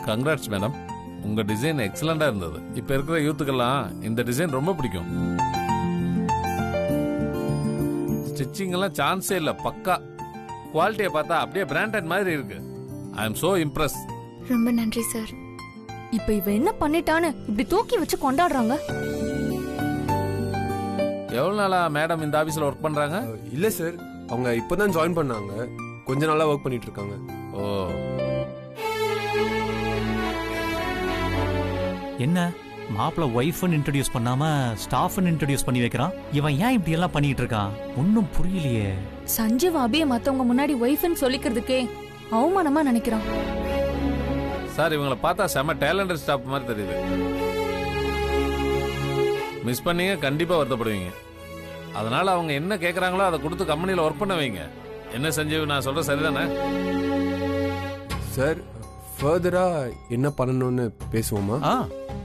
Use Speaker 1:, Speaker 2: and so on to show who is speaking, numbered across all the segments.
Speaker 1: Congrats madam, உங்க design எக்ஸலண்டா இருந்தது. இப்ப இருக்கிற யூத்துக்கெல்லாம் இந்த டிசைன் ரொம்ப பிடிக்கும். ஸ்டிச்சிங் எல்லாம் சான்ஸே இல்ல, பக்கா. குவாலிட்டியை பார்த்தா அப்படியே பிராண்டட் மாதிரி இருக்கு. ஐ அம் சோ இம்ப்ரெஸ்.
Speaker 2: ரொம்ப நன்றி சார். இப்ப இவ என்ன பண்ணிட்டான்னு இப்படி தூக்கி வச்சு கொண்டாடுறாங்க?
Speaker 1: எவ்வளவு நாளா மேடம் இந்த ஆபீஸ்ல ஒர்க் பண்றாங்க?
Speaker 3: இல்ல சார், அவங்க இப்பதான் ஜாயின் பண்ணாங்க. கொஞ்ச நாளா ஒர்க் பண்ணிட்டு இருக்காங்க.
Speaker 1: ஓ,
Speaker 4: என்ன மாப்பிள்ள ஒய்ஃப்னு இன்ட்ரோடியூஸ் பண்ணாம ஸ்டாஃப்னு இன்ட்ரோடியூஸ் பண்ணி வைக்கிறான். இவன் ஏன் இப்படி எல்லாம் பண்ணிட்டு இருக்கான்? ஒன்னும் புரியலையே.
Speaker 2: சஞ்சீவ் அபிய மத்தவங்க முன்னாடி ஒய்ஃப்னு சொல்லிக்கிறதுக்கே அவமானமா நினைக்கிறான்.
Speaker 1: சார் இவங்களை பார்த்தா செம டேலண்டட் ஸ்டாஃப் மாதிரி தெரியுது. மிஸ் பண்ணீங்க கண்டிப்பா வருத்தப்படுவீங்க. அதனால அவங்க என்ன கேக்குறாங்களோ அதை கொடுத்து கம்பெனில ஒர்க் பண்ண வைங்க. என்ன சஞ்சீவ், நான் சொல்ற சரிதானே?
Speaker 3: சார் ஃபர்தரா என்ன பண்ணணும்னு பேசுவோமா?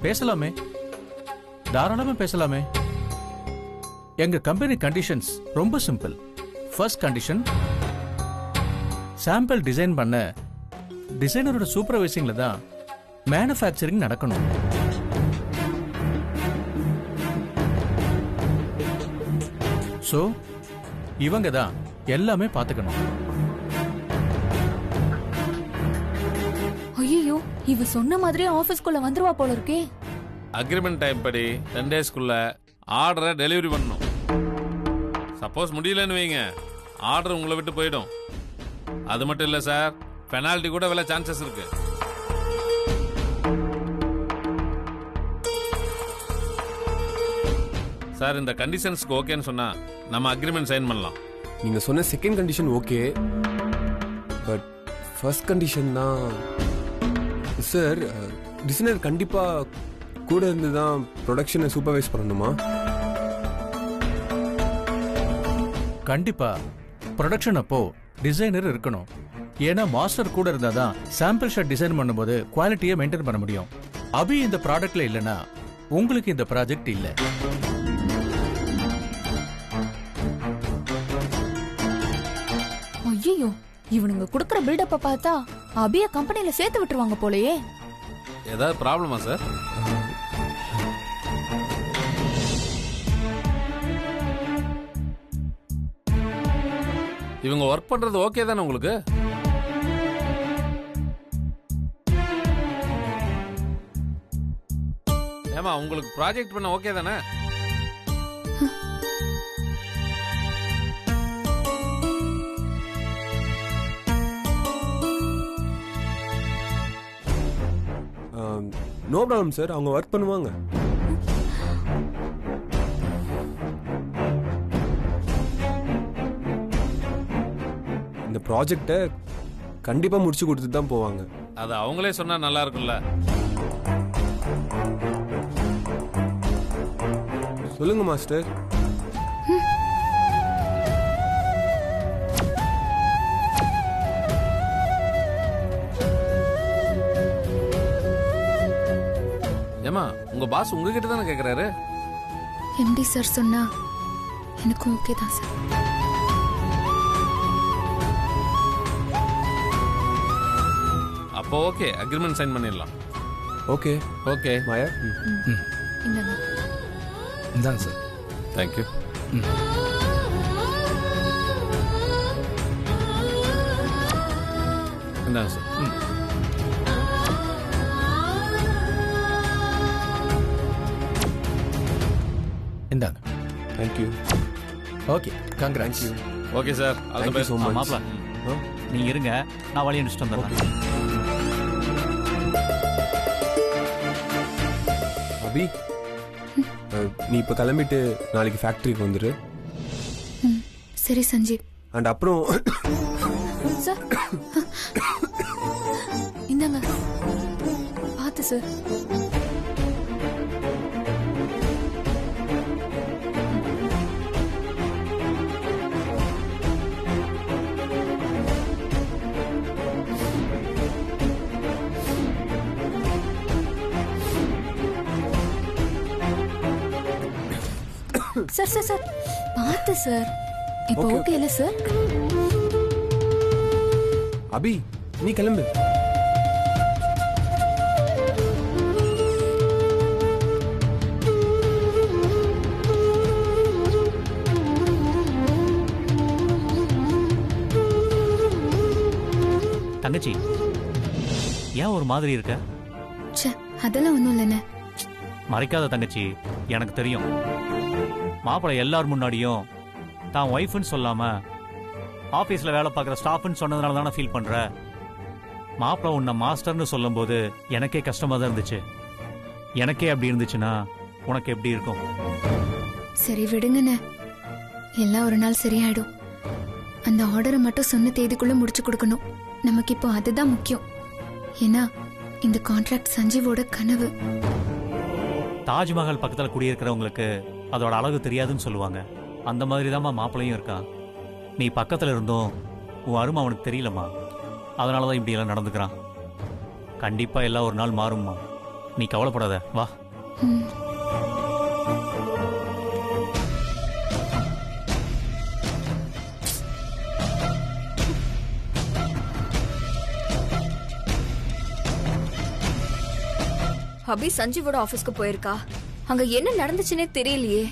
Speaker 5: பேசலாமே, தாராளமா பேசலாமே. எங்க கம்பெனி கண்டிஷன்ஸ் ரொம்ப simple. First condition, sample design பண்ண டிசைனரோட சூப்பர்வைசிங்ல தான் மேனுஃபேக்சரிங் நடக்கணும். சோ இவங்க தான் எல்லாமே பாத்துக்கணும்.
Speaker 2: ஐயோ, இவ சொன்ன மாதிரியே ஆபீஸ்க்குள்ள வந்துருவா போல இருக்கே.
Speaker 1: அக்ரிமெண்ட் டைம் படி 10 டேஸ்க்குள்ள ஆர்டரை டெலிவரி பண்ணணும். சப்போஸ் முடியலன்னு வைங்க, ஆர்டர் உங்களை விட்டு போயிடும். அது மட்டும் இல்ல சார், பெனால்டி கூட விலை சான்சஸ் இருக்கு. சார் இந்த கண்டிஷன்ஸ்க்கு ஓகேன்னு சொன்னா நம்ம அக்ரிமெண்ட் சைன் பண்ணலாம்.
Speaker 3: நீங்க சொன்ன second condition okay, but first condition தான் சார். டிசைனர் கண்டிப்பா கூட இருந்து தான் ப்ரொடக்ஷனை சூப்பர்வைஸ் பண்ணணுமா?
Speaker 5: கண்டிப்பா ப்ரொடக்ஷன் அப்போ டிசைனர் இருக்கணும். ஏன்னா மாஸ்டர் கூட இருந்தாதான் சாம்பிள் ஷாட் டிசைன் பண்ணும்போது குவாலிட்டியை மெயின்டைன் பண்ண முடியும். அபி இந்த ப்ராடக்ட்ல இல்லனா உங்களுக்கு இந்த ப்ராஜெக்ட் இல்ல.
Speaker 2: ஐயோ, இவனுங்க குடுக்கற பில்டப்ப பார்த்தா அபிய கம்பெனில சேர்த்து விட்டுருவாங்க போலயே.
Speaker 1: ஏதாவது ப்ராப்ளமா சார்? இவங்க ஒர்க் பண்றது ஓகே தானே உங்களுக்கு? ஏமா உங்களுக்கு ப்ராஜெக்ட் பண்ண ஓகே தானே?
Speaker 3: நோ ப்ராப்ளம் சார், அவங்க ஒர்க் பண்ணுவாங்க. இந்த ப்ராஜெக்டை கண்டிப்பா முடிச்சு கொடுத்துட்டு தான் போவாங்க.
Speaker 1: அது அவங்களே சொன்னா நல்லா இருக்கும்ல.
Speaker 3: சொல்லுங்க மாஸ்டர்.
Speaker 1: ஏமா உங்க பாஸ் உங்ககிட்ட தானே கேக்குறாரு?
Speaker 2: எம்டி சார் சொன்னா எனக்கும் ஓகே தான் சார்.
Speaker 1: அப்போ ஓகே, அக்ரிமெண்ட் சைன் பண்ணிடலாம்.
Speaker 3: ஓகே
Speaker 1: ஓகே
Speaker 3: மாயா.
Speaker 2: இந்தாங்க.
Speaker 5: இந்தாங்க சார்.
Speaker 1: தேங்க்யூ. இந்தாங்க சார்.
Speaker 5: இந்தாங்க.
Speaker 3: Thank you.
Speaker 5: Okay, congrats.
Speaker 1: Okay sir,
Speaker 3: Thank you so much.
Speaker 4: மாப்பிள்ள நீங்க இருங்க, நான் வழி அனுப்பிச்சிட்டு வந்துடுறேன்.
Speaker 3: அபி, நீ இப்ப கிளம்பிட்டு நாளைக்கு ஃபேக்டரிக்கு வந்துரு.
Speaker 2: சரி சஞ்சீவ்.
Speaker 3: அண்ட் அப்புறம்
Speaker 2: சார் இந்தாங்க, பார்த்து சார். சார் சார் சார் பார்த்து சார். இப்போ
Speaker 3: Okay,
Speaker 2: ஓகே இல்ல சார்?
Speaker 3: அபி நீ கிளம்பு.
Speaker 4: தங்கச்சி ஏன் ஒரு மாதிரி இருக்க?
Speaker 2: ச்சே, அதெல்லாம் ஒண்ணும் இல்லைண்ணே.
Speaker 4: மறைக்காத தங்கச்சி, எனக்கு தெரியும். மாப்பிள்ளை எல்லார் முன்னாடியும் தான் ஒய்ஃப்னு சொல்லாம ஆபீஸ்ல வேலை பார்க்குற ஸ்டாஃப்னு சொன்னதுனால தானே ஃபீல் பண்ற. மாப்பிள்ளை உன்னை மாஸ்டர்னு சொல்லும்போது எனக்கே கஷ்டமா தான் இருந்துச்சு. எனக்கே அப்படி இருந்துச்சுன்னா உனக்கு எப்படி இருக்கும்?
Speaker 2: சரி விடுங்கண்ணே, எல்லாம் ஒரு நாள் சரியாயிடும். அந்த ஆர்டரை மட்டும் சொன்ன தேதிக்குள்ள முடிச்சு கொடுக்கணும். நமக்கு இப்போ அதுதான் முக்கியம். ஏன்னா இந்த கான்ட்ராக்ட் சஞ்சீவோட கனவு.
Speaker 4: தாஜ்மஹால் பக்கத்துல குடியிருக்கிறவங்களுக்கு அதோட அழகு தெரியாதுன்னு சொல்லுவாங்க. அந்த மாதிரி தான்மா மாப்பிள்ளையும் இருக்கான். நீ பக்கத்துல இருந்தும் உன் அருமை அவனுக்கு தெரியலம்மா. அதனாலதான் இப்படி எல்லாம் நடந்துக்கிறான். கண்டிப்பா எல்லாம் ஒரு நாள் மாறும்மா, நீ கவலைப்படாத. வா.
Speaker 2: ம்.
Speaker 6: அபி சஞ்சீவோட ஆபீஸ்க்கு போயிருக்கா. அங்க என்ன நடந்துச்சுன்னே தெரியலையே.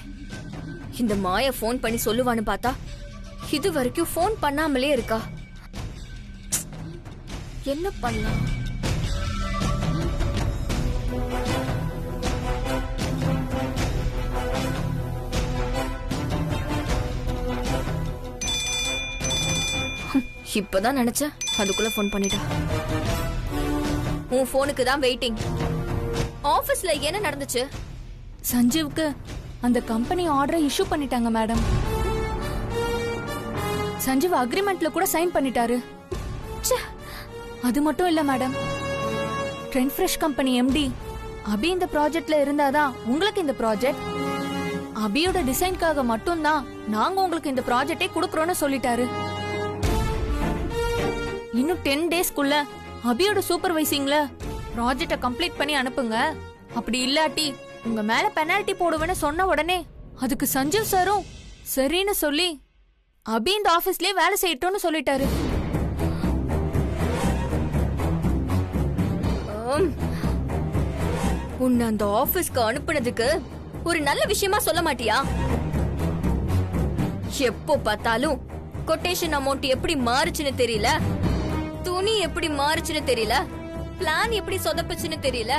Speaker 6: இந்த மாயா ஃபோன் பண்ணி சொல்லுவான்னு பார்த்தா இது வரைக்கும் ஃபோன் பண்ணாமலே இருக்கா. என்ன பண்ணலாம்? இப்பதான் நினைச்சேன், அதுக்குள்ள ஃபோன் பண்ணிட்டா. உன் ஃபோனுக்கு தான் வெயிட்டிங். ஆபீஸ்ல என்ன நடந்துச்சு?
Speaker 2: சஞ்சீவுக்கு அந்த கம்பெனி ஆர்டரை இஷ்யூ பண்ணிட்டாங்க மேடம். சஞ்சீவ் அக்ரிமெண்ட்ல கூட சைன் பண்ணிட்டாரு. ச்சே, அது மட்டும் இல்ல madam, trend fresh company MD Abhi இந்த ப்ராஜெக்ட்ல இருந்தாதான் உங்களுக்கு இந்த ப்ராஜெக்ட். அபியோட டிசைன்காக மட்டும்தான் நாங்க உங்களுக்கு இந்த ப்ராஜெக்டே கொடுக்கறோம்னு சொல்லிட்டாரு. இன்னும் 10 டேஸ்க்குள்ள அபியோட சூப்பர்வைசிங்ல ப்ராஜெக்ட கம்ப்ளீட் பண்ணி அனுப்புங்க. அப்படி இல்லாட்டி உங்க மேல பெனால்டி போடுவேன்னு சொன்ன உடனே அதுக்கு சஞ்சீவ் சாரும் சரின்னு சொல்லி அபி இந்த ஆபீஸ்லயே வேலை செய்யட்டும்னு சொல்லிட்டாரு.
Speaker 6: உன்னை அந்த ஆபீஸ்க்கு அனுப்புனதுக்கு ஒரு நல்ல விஷயமா சொல்ல மாட்டியா? எப்போ பார்த்தாலும் கொட்டேஷன் அமௌண்ட் எப்படி மாறுச்சுன்னு தெரியல, துணி எப்படி மாறுச்சுன்னு தெரியல, பிளான் எப்படி சொதப்புச்சுன்னு தெரியல,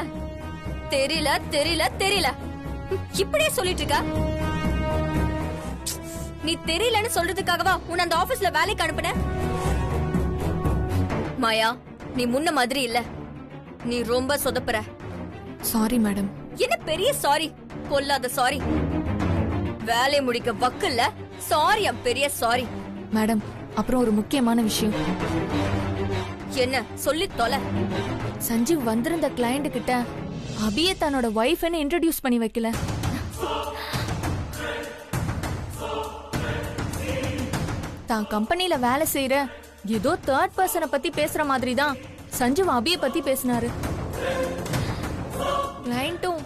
Speaker 6: தெரியல தெரியல தெரியல இப்படியே சொல்லிட்டு இருக்க. நீ தெரியலன்னு சொல்றதுக்காகவா உன்னை அந்த ஆபீஸ்ல வேலைக்கு அனுப்புன? மாயா, நீ முன்ன மாதிரி இல்ல. நீ ரொம்ப சொதப்புற.
Speaker 2: Sorry madam.
Speaker 6: என்ன பெரிய சாரி? பொல்லாத சாரி. வேலை முடிக்க வக்கில்ல சாரி, பெரிய சாரி.
Speaker 2: மேடம், அப்புறம் ஒரு முக்கியமான விஷயம்.
Speaker 6: என்ன சொல்லி தொலை.
Speaker 2: சஞ்சீவ் வந்திருந்த கிளையண்ட் கிட்ட அபியை தன்னோட வைஃப்னு இன்ட்ரோடியூஸ் பண்ணி வைக்கல. தான் கம்பெனில வேலை செய்யற ஏதோ தேர்ட் பர்சனை பத்தி பேசுற மாதிரி தான் சஞ்சீவ் அபியை பத்தி பேசினாரு. கிளையண்ட்டும்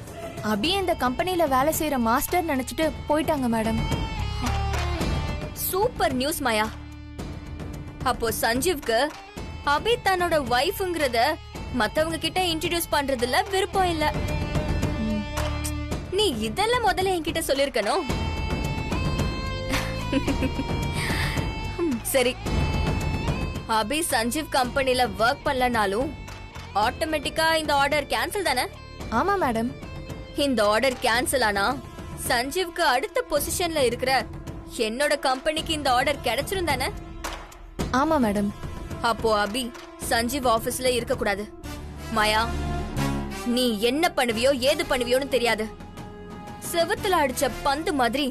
Speaker 2: அபி இந்த கம்பெனில வேலை செய்யற மாஸ்டர் நினைச்சிட்டு போயிட்டாங்க மேடம்.
Speaker 6: சூப்பர் நியூஸ் மாயா. அப்போ சஞ்சீவ்க்கு அபி தன்னோட வைஃப்ங்கறத மத்தவங்க கிட்ட இன்ட்ரோடியூஸ் பண்றதுல விருப்பம் இல்ல. நீ இதெல்லாம் முதல்ல என்கிட்ட சொல்லிருக்கணும். சரி, அபி சஞ்சீவ் கம்பெனில ஒர்க் பண்ணலனாலும் ஆட்டோமேட்டிக்கா இந்த ஆர்டர் கேன்சல் தானே?
Speaker 2: ஆமா மேடம்.
Speaker 6: இந்த ஆர்டர் கேன்சல் ஆனா சஞ்சீவ்க்கு அடுத்த பொசிஷன்ல இருக்கிற என்னோட கம்பெனிக்கு இந்த ஆர்டர் கிடைச்சிரும் தானே?
Speaker 2: ஆமா மேடம்.
Speaker 6: அப்போ அபி சஞ்சீவ் ஆபீஸ்ல இருக்க கூடாது. மாயா, நீ என்ன பண்ணுவியோ ஏது பண்ணுவியோன்னு தெரியாது. செவத்துல அடிச்ச பந்து மாதிரி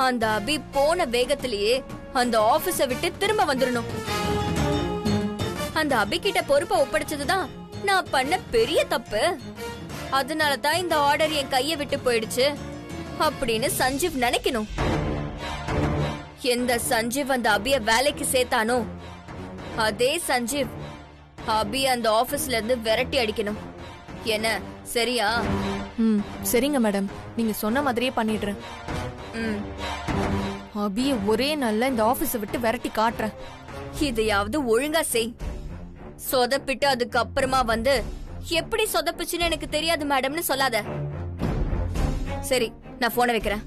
Speaker 6: அந்த அபி போன வேகத்திலேயே அந்த ஆபீஸ விட்டு திரும்ப வந்துடணும். அந்த அபி கிட்ட பொறுப்பை ஒப்படைச்சதுதான் நான் பண்ண பெரிய தப்பு. அதனாலதான் இந்த ஆர்டர் என் கைய விட்டு போயிடுச்சு அப்படின்னு சஞ்சீவ் நினைக்கணும். எந்த சஞ்சீவ் அந்த அபிய வேலைக்கு சேர்த்தானோ அதே சஞ்சீவ் அபி அந்த ஆபீஸ்ல இருந்து விரட்டி அடிக்கணும். என்ன சரியா?
Speaker 2: சரிங்க மேடம், நீங்க சொன்ன மாதிரியே பண்ணிடுறேன். அபிய ஒரே நாள்ல இந்த ஆபீஸ விட்டு விரட்டி காட்டுறேன்.
Speaker 6: இதையாவது ஒழுங்கா செய். சொதப்பிட்டு அதுக்கு அப்புறமா வந்து எப்படி சொதப்புச்சுன்னு எனக்கு தெரியாது மேடம்னு சொல்லாத. சரி, நான் போனை வைக்கிறேன்.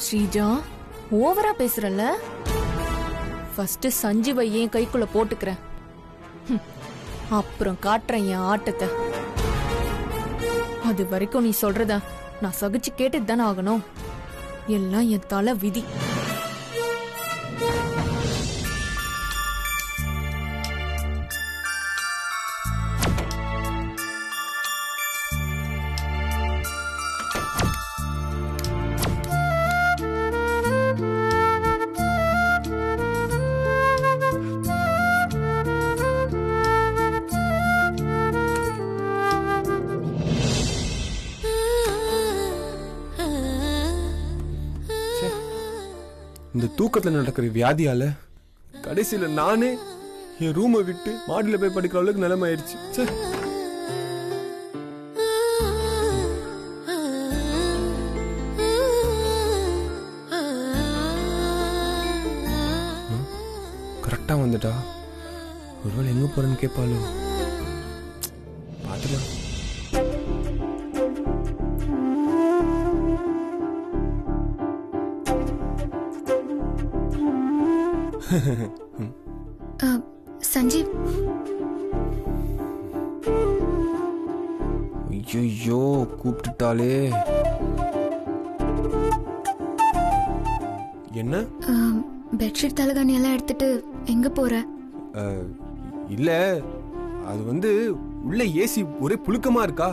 Speaker 2: ஸ்ரீஜா, ஓவரா பேசுறல்ல? ஃபர்ஸ்ட் சஞ்சீவை என் கைக்குள்ள போட்டுக்கிறேன். அப்புறம் காட்டுறேன் என் ஆட்டத்தை. அது வரைக்கும் நீ சொல்றத நான் சகிச்சு கேட்டுட்டு தானே ஆகணும். எல்லாம் என் தலை விதி.
Speaker 3: இந்த தூக்கத்துல நடக்கிற வியாதியால கடைசியில நானே என் ரூமை விட்டு மாடியில போய் படிக்கிற அளவுக்கு நிலைமை ஆயிடுச்சு. ச்சே. கரெக்டா வந்துட்டா ஒருவேளை எங்க போறேன்னு கேட்பாளோ. பாத்துக்கலாம்.
Speaker 7: சஞ்சீவ்,
Speaker 3: ஐயோ கூப்பிட்டுட்டாலே. என்ன?
Speaker 7: பெட்ஷீட் தலகாணி எல்லாம் எடுத்துட்டு எங்க போற?
Speaker 3: இல்ல, அது வந்து உள்ள ஏசி ஒரே புழுக்கமா இருக்கா,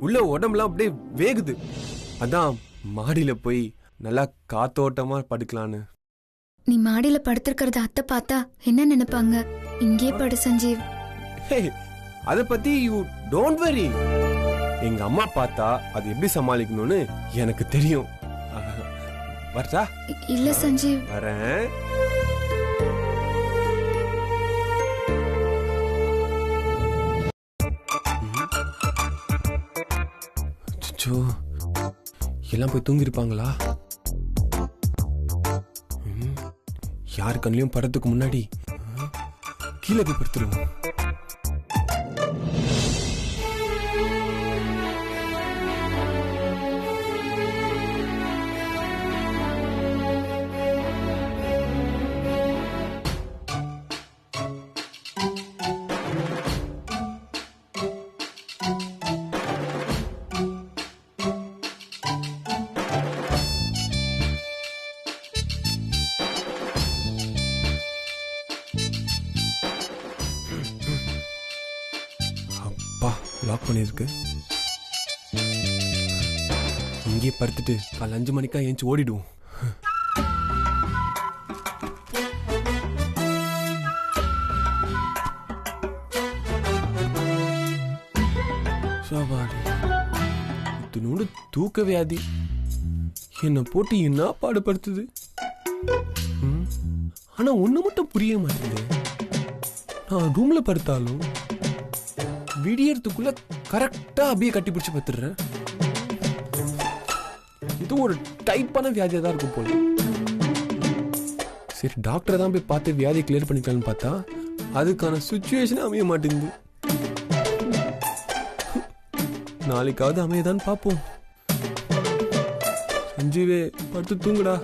Speaker 3: உள்ள உடம்புலாம் அப்படியே வேகுது. அதான் மாடியில போய் நல்லா காத்தோட்டமா படுக்கலான்னு.
Speaker 7: நீ மாடியில படுத்திருக்கிறத அத்தை பார்த்தா என்ன நினைப்பாங்க? இங்கே படு சஞ்சீவ்.
Speaker 3: அத பத்தி யூ டோன்ட் வரி. எங்க அம்மா பார்த்தா அது எப்படி சமாளிக்கணும்னு எனக்கு தெரியும். வரட்டா?
Speaker 7: இல்ல சஞ்சீவ்,
Speaker 3: வரேன். அச்சோ, எல்லாம் போய் தூங்கிருப்பாங்களா? யாரு கண்ணிலையும் படத்துக்கு முன்னாடி கீழே போய் படுத்துருவோம். லாக் பண்ணிருக்கு. இங்கே படுத்துட்டு காலை 5 மணிக்கா ஏஞ்சி ஓடிடுவோம். தூக்க வியாதி என்ன போட்டு என்ன பாடுபடுத்துது. ஆனா ஒண்ணு மட்டும் புரிய மாட்டேங்குது. நான் ரூம்ல படுத்தாலும் விடியறதுக்குள்ள கரெக்டா அப்படியே கட்டி பிடிச்சு பத்துறேன். இது ஒரு டைப்பான வியாதியா தான் இருக்கும் போல. சரி, டாக்டரை தான் போய் பார்த்து வியாதி கிளியர் பண்ணிக்கலாம்னு பார்த்தா அதுக்கான சுச்சுவேஷன் அமைய மாட்டேங்குது. நாளைக்காவது அமையதான் பார்ப்போம். சஞ்சீவே, படுத்து தூங்குடா.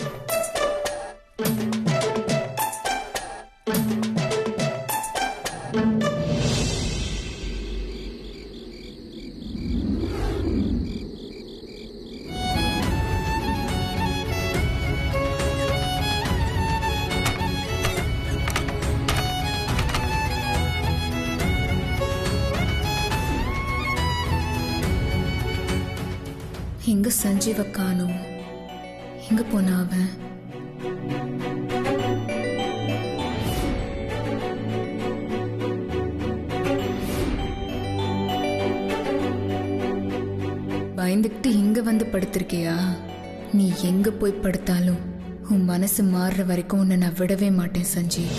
Speaker 7: எங்க சஞ்சீவ காணோம்? எங்க போனா அவன்? பயந்துக்கிட்டு இங்க வந்து படுத்திருக்கியா? நீ எங்க போய் படுத்தாலும் உன் மனசு மாறுற வரைக்கும் உன்னை நான் விடவே மாட்டேன் சஞ்சீவ்.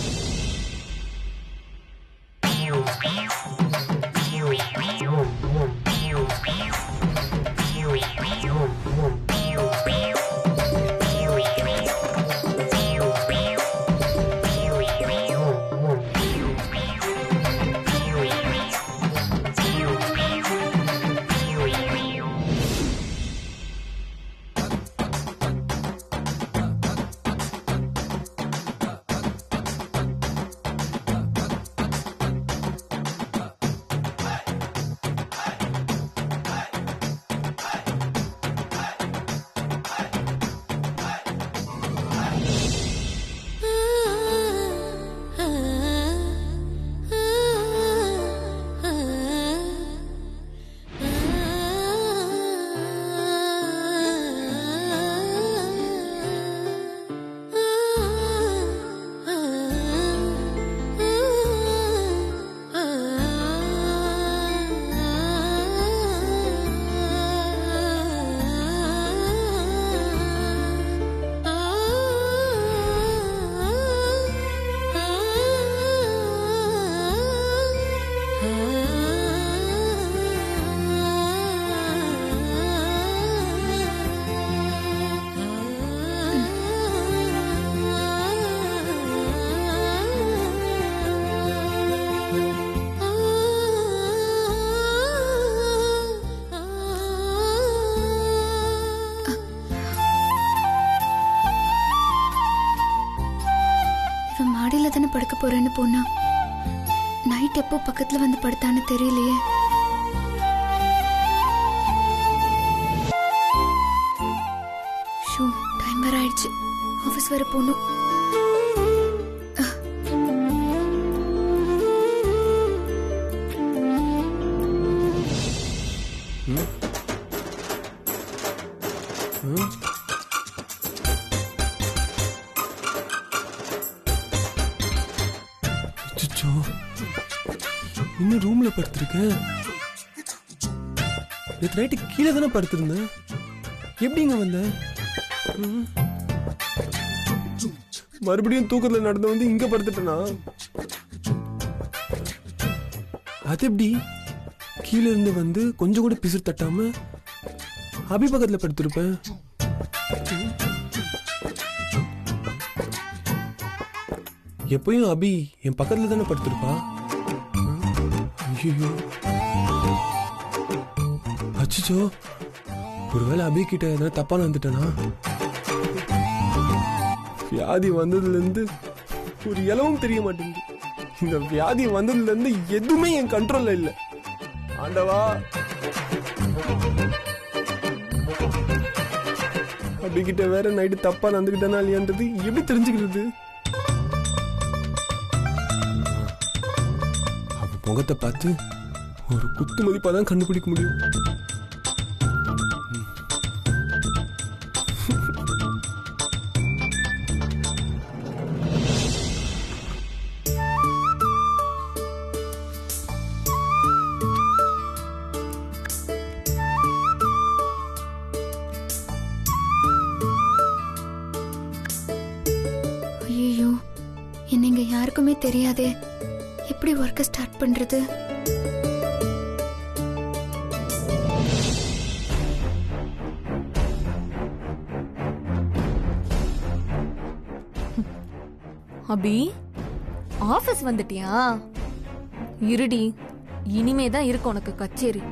Speaker 7: போறேன்னு போனா நைட் எப்போ பக்கத்துல வந்து படுத்தான்னு தெரியலையே. ஷோ, டைம் வர ஆயிடுச்சு. ஆபீஸ் வர போகணும்.
Speaker 3: இன்னும் ரூம்ல படுத்திருக்கேன். நேற்று நைட்டு கீழே தானே படுத்திருந்தேன். எப்படிங்க வந்த? மறுபடியும் தூக்கத்துல நடந்து வந்து இங்க படுத்துட்டேனா? அது எப்படி? கீழே இருந்து வந்து கொஞ்சம் கூட பிசுறு தட்டாம அபி பக்கத்துல படுத்திருப்பேன். எப்பயும் அபி என் பக்கத்துல தானே படுத்திருப்பா. ஐயோ, அச்சோ, ஒருவேளை அபி கிட்ட எதனா தப்பா நடந்துட்டேனா? வியாதி வந்ததுல இருந்து ஒரு இலவும் தெரிய மாட்டேங்குது. இந்த வியாதி வந்ததுல இருந்து எதுவுமே என் கண்ட்ரோல்ல இல்ல. ஆண்டவா, அபி கிட்ட வேற நைட்டு தப்பா நடந்துக்கிட்டேனா இல்லையான்றது எப்படி தெரிஞ்சுக்கிறது? முகத்தை பார்த்து ஒரு குத்து மதிப்பாதான் கண்டுபிடிக்க முடியும்.
Speaker 7: ஐயோ, என்னங்க யாருக்குமே தெரியாதே. எப்படி ஒர்க்க ஸ்டார்ட் பண்றது?
Speaker 2: அபி, ஆபீஸ் வந்துட்டியா? இருடி, இனிமேதான் இருக்கு உனக்கு கச்சேரி.